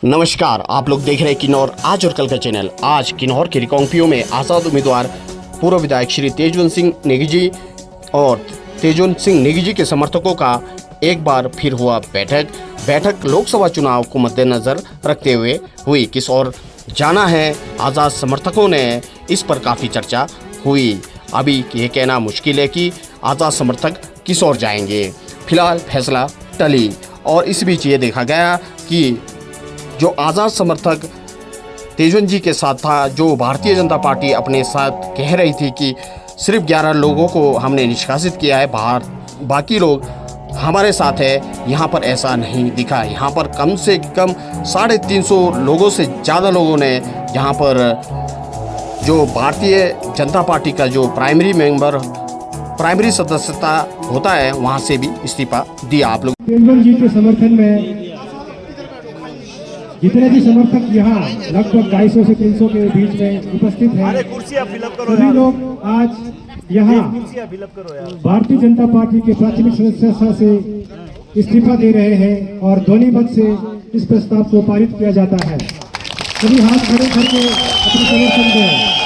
नमस्कार, आप लोग देख रहे हैं किन्नौर आज और कल का चैनल। आज किन्नौर के रिकांगपिओ में आज़ाद उम्मीदवार पूर्व विधायक श्री तेजवंत सिंह नेगी जी और तेजवंत सिंह नेगी जी के समर्थकों का एक बार फिर हुआ बैठक लोकसभा चुनाव को मद्देनजर रखते हुए हुई। किस ओर जाना है आज़ाद समर्थकों ने, इस पर काफ़ी चर्चा हुई। अभी ये कहना मुश्किल है कि आज़ाद समर्थक किस ओर जाएंगे। फिलहाल फैसला टली और इस बीच ये देखा गया कि जो आज़ाद समर्थक तेजवंत जी के साथ था, जो भारतीय जनता पार्टी अपने साथ कह रही थी कि सिर्फ 11 लोगों को हमने निष्कासित किया है, बाकी लोग हमारे साथ है, यहाँ पर ऐसा नहीं दिखा। यहाँ पर कम से कम 350 लोगों से ज़्यादा लोगों ने यहाँ पर जो भारतीय जनता पार्टी का जो प्राइमरी सदस्यता होता है वहाँ से भी इस्तीफा दिया। आप लोग तेजवंत जी के समर्थन में जितने भी समर्थक यहाँ लगभग 250 से 300 के बीच में उपस्थित हैं, सभी लोग आज यहाँ भारतीय जनता पार्टी के प्राथमिक सदस्यता से इस्तीफा दे रहे हैं और ध्वनि मत से इस प्रस्ताव को पारित किया जाता है। सभी हाथ खड़े करके अपने समर्थन दें।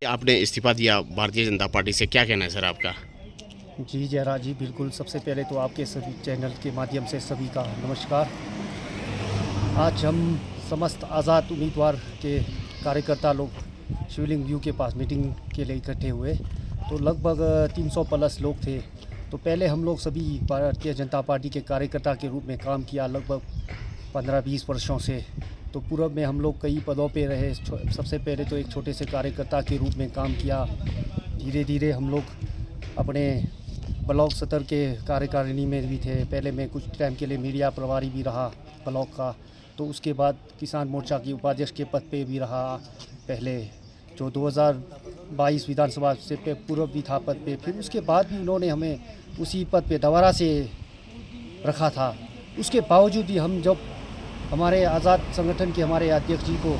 आपने इस्तीफा दिया भारतीय जनता पार्टी से, क्या कहना है सर आपका? जी जयराज जी, बिल्कुल। सबसे पहले तो आपके सभी चैनल के माध्यम से सभी का नमस्कार। आज हम समस्त आज़ाद उम्मीदवार के कार्यकर्ता लोग शिवलिंग व्यू के पास मीटिंग के लिए इकट्ठे हुए। तो लगभग 300 प्लस लोग थे। तो पहले हम लोग सभी भारतीय जनता पार्टी के कार्यकर्ता के रूप में काम किया लगभग 15-20 वर्षों से। तो पूर्व में हम लोग कई पदों पे रहे। सबसे पहले तो एक छोटे से कार्यकर्ता के रूप में काम किया। धीरे धीरे हम लोग अपने ब्लॉक स्तर के कार्यकारिणी में भी थे। पहले मैं कुछ टाइम के लिए मीडिया प्रभारी भी रहा ब्लॉक का। तो उसके बाद किसान मोर्चा की उपाध्यक्ष के पद पे भी रहा पहले, जो 2022 विधानसभा से पूर्व भी था पद पे। फिर उसके बाद भी उन्होंने हमें उसी पद पे दोबारा से रखा था। उसके बावजूद भी हम जब हमारे आज़ाद संगठन के हमारे अध्यक्ष जी को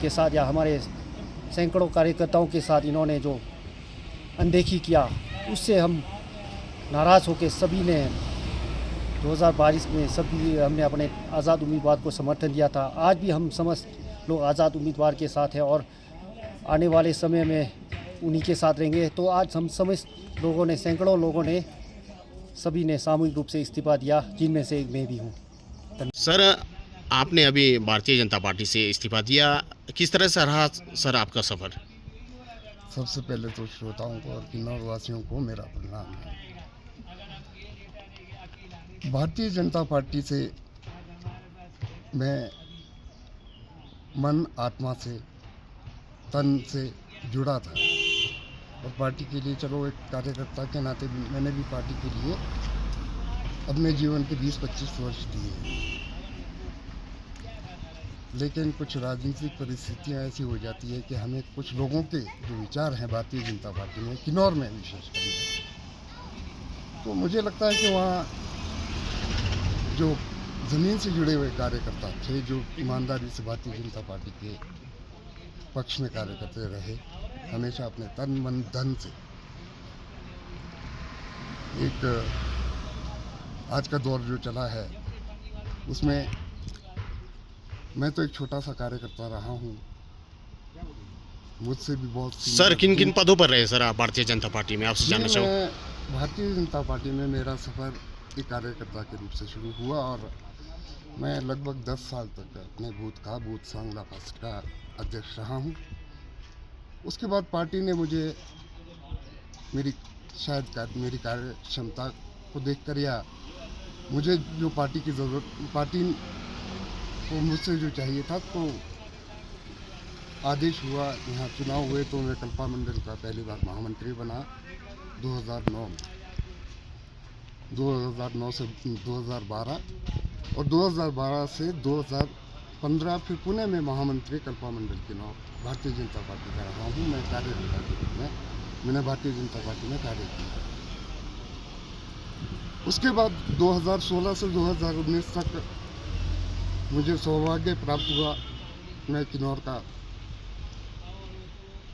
के साथ या हमारे सैकड़ों कार्यकर्ताओं के साथ इन्होंने जो अनदेखी किया, उससे हम नाराज़ होकर सभी ने 2022 में सभी हमने अपने आज़ाद उम्मीदवार को समर्थन दिया था। आज भी हम समस्त लोग आज़ाद उम्मीदवार के साथ हैं और आने वाले समय में उन्हीं के साथ रहेंगे। तो आज हम समस्त लोगों ने, सैकड़ों लोगों ने, सभी ने सामूहिक रूप से इस्तीफा दिया, जिनमें से एक मैं भी हूँ। सर, आपने अभी भारतीय जनता पार्टी से इस्तीफा दिया, किस तरह से रहा सर आपका सफ़र? सबसे पहले तो श्रोताओं को और किन्नौर वासियों को मेरा प्रणाम है। भारतीय जनता पार्टी से मैं मन आत्मा से, तन से जुड़ा था और पार्टी के लिए, चलो एक कार्यकर्ता के नाते मैंने भी पार्टी के लिए अपने जीवन के 20-25 वर्ष दिए। लेकिन कुछ राजनीतिक परिस्थितियां ऐसी हो जाती है कि हमें कुछ लोगों के जो विचार हैं भारतीय जनता पार्टी में, किन्नौर में विशेषकर, तो मुझे लगता है कि वहाँ जो ज़मीन से जुड़े हुए कार्यकर्ता थे, जो ईमानदारी से भारतीय जनता पार्टी के पक्ष में कार्य करते रहे, हमेशा अपने तन मन धन से, एक आज का दौर जो चला है उसमें मैं तो एक छोटा सा कार्यकर्ता रहा हूँ। मुझसे भी बहुत सर किन किन पदों पर रहे सर आप भारतीय जनता पार्टी में, आपसे जानना चाहूँ? भारतीय जनता पार्टी में मेरा सफ़र एक कार्यकर्ता के रूप से शुरू हुआ और मैं लगभग 10 साल तक अपने बूथ सांगला फर्स्ट का अध्यक्ष रहा हूँ। उसके बाद पार्टी ने मुझे मेरी कार्य क्षमता को देखकर या मुझे जो पार्टी की ज़रूरत, पार्टी को मुझसे जो चाहिए था, तो आदेश हुआ, यहाँ चुनाव हुए, तो मैं कल्पा मंडल का पहली बार महामंत्री बना 2009 में। 2009 से 2012 और 2012 से 2015 फिर पुणे में महामंत्री कल्पा मंडल चुनाव भारतीय जनता पार्टी का रहा हूँ। मैं कार्यकर्ता के रूप में मैंने भारतीय जनता पार्टी में कार्य किया। उसके बाद 2016 से 2019 तक मुझे सौभाग्य प्राप्त हुआ, मैं किन्नौर का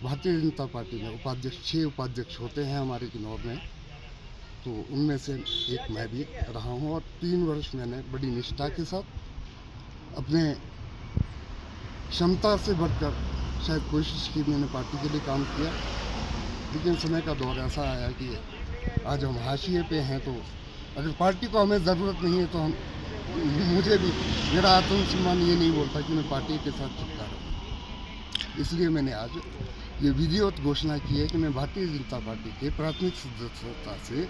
भारतीय जनता पार्टी में उपाध्यक्ष, 6 उपाध्यक्ष होते हैं हमारे किन्नौर में, तो उनमें से एक मैं भी रहा हूँ। और 3 वर्ष मैंने बड़ी निष्ठा के साथ अपने क्षमता से बढ़कर शायद कोशिश की, मैंने पार्टी के लिए काम किया। लेकिन समय का दौर ऐसा आया कि आज हम हाशिए पे हैं, तो अगर पार्टी को हमें ज़रूरत नहीं है तो मुझे भी, मेरा आत्मसम्मान ये नहीं बोलता कि मैं पार्टी के साथ चिपका रहूँ। इसलिए मैंने आज ये विधिवत घोषणा की है कि मैं भारतीय जनता पार्टी के प्राथमिक सदस्यता से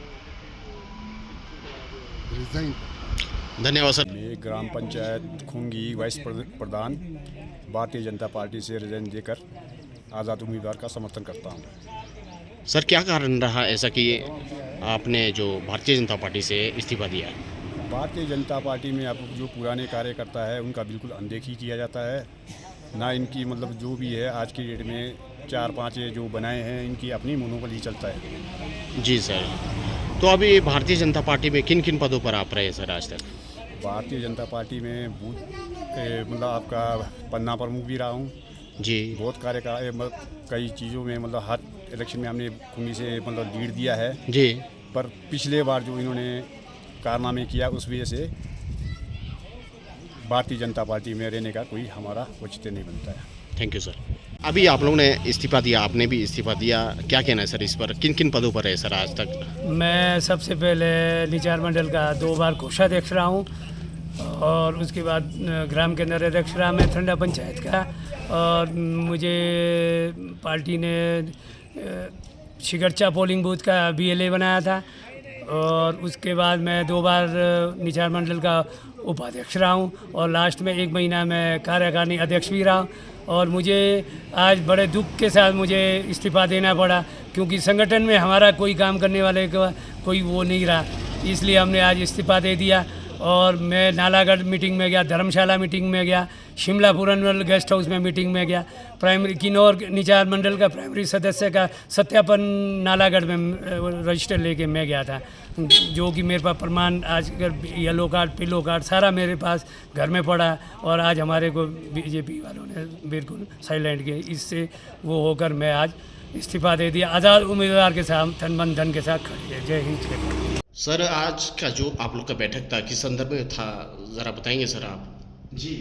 रिजाइन करता हूँ। धन्यवाद सर। मैं ग्राम पंचायत खुंगी वाइस प्रधान भारतीय जनता पार्टी से रिजाइन देकर आज़ाद उम्मीदवार का समर्थन करता हूँ। सर क्या कारण रहा ऐसा कि आपने जो भारतीय जनता पार्टी से इस्तीफा दिया? भारतीय जनता पार्टी में अब जो पुराने कार्यकर्ता है उनका बिल्कुल अनदेखी किया जाता है, ना इनकी मतलब जो भी है आज की डेट में 4-5 जो बनाए हैं इनकी अपनी मोनोपोली चलता है। जी सर, तो अभी भारतीय जनता पार्टी में किन किन पदों पर आप रहे सर आज तक? भारतीय जनता पार्टी में बूथ मतलब आपका पन्ना प्रमुख भी रहा हूँ जी। बहुत मतलब कई चीज़ों में मतलब हर इलेक्शन में हमने खुमी से मतलब लीड दिया है जी। पर पिछले बार जो इन्होंने कारनामे किया उस वजह से भारतीय जनता पार्टी में रहने का कोई हमारा औचित्य नहीं बनता है। Thank you sir. अभी आप लोगों ने इस्तीफा दिया, आपने भी इस्तीफा दिया, क्या कहना है सर इस पर? किन किन पदों पर है सर आज तक? मैं सबसे पहले निचार मंडल का 2 बार कोषाध्यक्ष रहा हूँ और उसके बाद ग्राम केंद्र अध्यक्ष रहा मैं ठंडा पंचायत का, और मुझे पार्टी ने शिगरचा पोलिंग बूथ का BLA बनाया था, और उसके बाद मैं 2 बार निचार मंडल का उपाध्यक्ष रहा हूँ और लास्ट में 1 महीना मैं कार्यकारिणी अध्यक्ष भी रहा। और मुझे आज बड़े दुख के साथ मुझे इस्तीफा देना पड़ा, क्योंकि संगठन में हमारा कोई काम करने वाले का कोई वो नहीं रहा, इसलिए हमने आज इस्तीफा दे दिया। और मैं नालागढ़ मीटिंग में गया, धर्मशाला मीटिंग में गया, शिमला पूरनवल गेस्ट हाउस में मीटिंग में गया, प्राइमरी किन्नौर निचार मंडल का प्राइमरी सदस्य का सत्यापन नालागढ़ में रजिस्टर लेके मैं गया था, जो कि मेरे पास प्रमाण आज येलो कार्ड पिलो कार्ड सारा मेरे पास घर में पड़ा। और आज हमारे को BJP वालों ने बिल्कुल साइलेंट किए, इससे वो होकर मैं आज इस्तीफा दे दिया। आज़ाद उम्मीदवार के साथ तन मन धन के साथ खड़ी है। जय हिंद। सर आज का जो आप लोग का बैठक था किस संदर्भ में था, ज़रा बताएंगे सर आप? जी,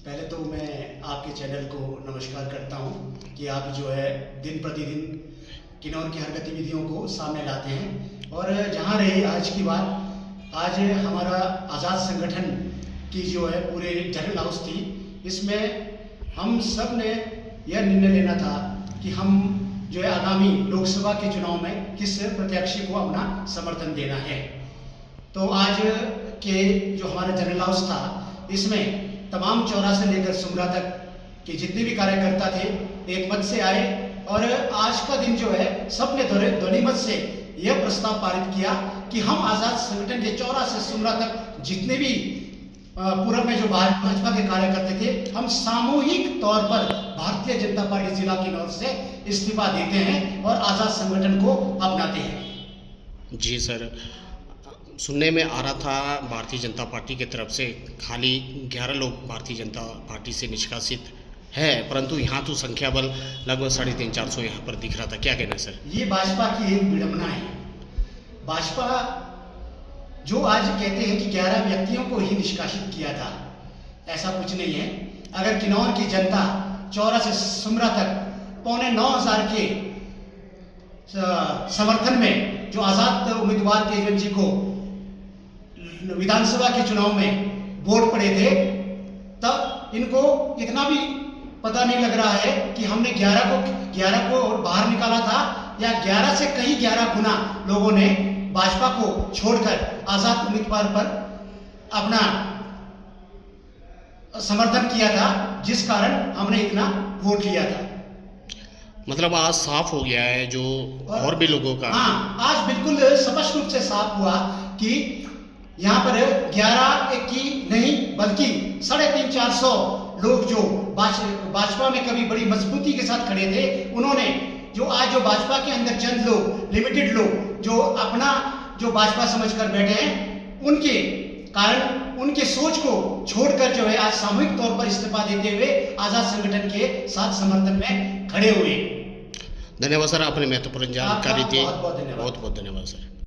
पहले तो मैं आपके चैनल को नमस्कार करता हूं कि आप जो है दिन प्रतिदिन किन्नौर की हर गतिविधियों को सामने लाते हैं। और जहां रही आज की बात, आज हमारा आज़ाद संगठन की जो है पूरे जनरल हाउस थी, इसमें हम सब ने यह निर्णय लेना था कि हम जो है आगामी लोकसभा के चुनाव में किस प्रत्याशी को अपना समर्थन देना है। तो आज के जो हमारा जनरल हाउस था, इसमें तमाम चौरा से लेकर सुमरा तक के जितने भी कार्यकर्ता थे एक मत से आए, और आज का दिन जो है सबने ध्वनिमत से यह प्रस्ताव पारित किया कि हम आज़ाद संगठन के चौरा से सुमरा तक जितने भी पूर्व में जो भाजपा के कार्यकर्ता थे, हम सामूहिक तौर पर भारतीय जनता पार्टी जिला किन्नौर से इस्तीफा देते हैं और आज़ाद संगठन को अपनाते हैं। जी सर, सुनने में आ रहा था भारतीय जनता पार्टी की तरफ से खाली 11 लोग भारतीय जनता पार्टी से निष्कासित है, परंतु यहाँ तो संख्या बल लगभग 350-400 यहाँ पर दिख रहा था, क्या कहना है सर? ये भाजपा की एक विडंबना है। भाजपा जो आज कहते हैं कि 11 व्यक्तियों को ही निष्कासित किया था, ऐसा कुछ नहीं है। अगर किन्नौर की जनता चौरा से सुमरा तक 9,500 के समर्थन में जो आज़ाद उम्मीदवार तेजवन जी को विधानसभा के चुनाव में वोट पड़े थे, तब इनको इतना भी पता नहीं लग रहा है कि हमने 11 को बाहर निकाला था, या 11 से कहीं 11 गुना लोगों ने भाजपा को छोड़कर आज़ाद उम्मीदवार पर अपना समर्थन किया था, जिस कारण हमने इतना वोट लिया था। मतलब आज साफ हो गया है जो और भी लोगों का। हाँ, आज बिल्कुल स्पष्ट रूप से साफ हुआ कि यहाँ पर 11 एक की नहीं बल्कि 350-400 लोग जो भाजपा में कभी बड़ी मजबूती के साथ खड़े थे, उन्होंने जो आज जो भाजपा के अंदर चंद लोग, लिमिटेड लोग जो अपना जो भाजपा समझकर बैठे हैं, उनके कारण उनके सोच को छोड़कर जो है आज सामूहिक तौर पर इस्तीफा देते हुए आजाद संगठन के साथ समर्थन में खड़े हुए। धन्यवाद सर, आपने महत्वपूर्ण जानकारी दी। बहुत बहुत धन्यवाद। बहुत बहुत धन्यवाद सर।